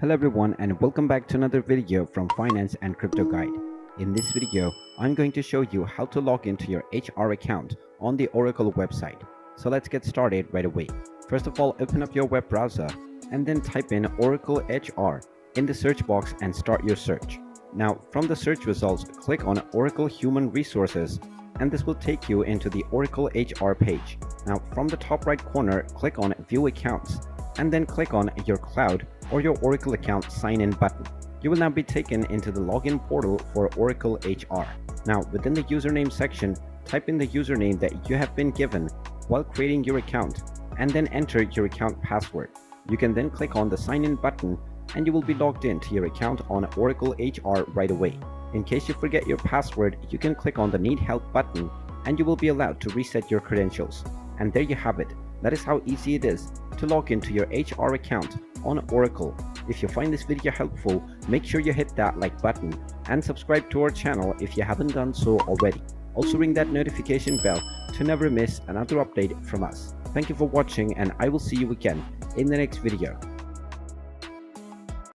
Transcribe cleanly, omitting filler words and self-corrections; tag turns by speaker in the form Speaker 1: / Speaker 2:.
Speaker 1: Hello everyone and welcome back to another video from Finance and Crypto Guide. In this video, I'm going to show you how to log into your HR account on the Oracle website. So let's get started right away. First of all, open up your web browser and then type in Oracle HR in the search box and start your search. Now from the search results, click on Oracle Human Resources and this will take you into the Oracle HR page. Now from the top right corner, click on View Accounts and then click on your cloud or your Oracle account sign in button. You will now be taken into the login portal for Oracle HR. Now within the username section, type in the username that you have been given while creating your account and then enter your account password. You can then click on the sign in button and you will be logged into your account on Oracle HR right away. In case you forget your password, you can click on the Need Help button and you will be allowed to reset your credentials. And there you have it. That is how easy it is to log into your HR account on Oracle. If you find this video helpful, make sure you hit that like button and subscribe to our channel if you haven't done so already. Also ring that notification bell to never miss another update from us. Thank you for watching and I will see you again in the next video.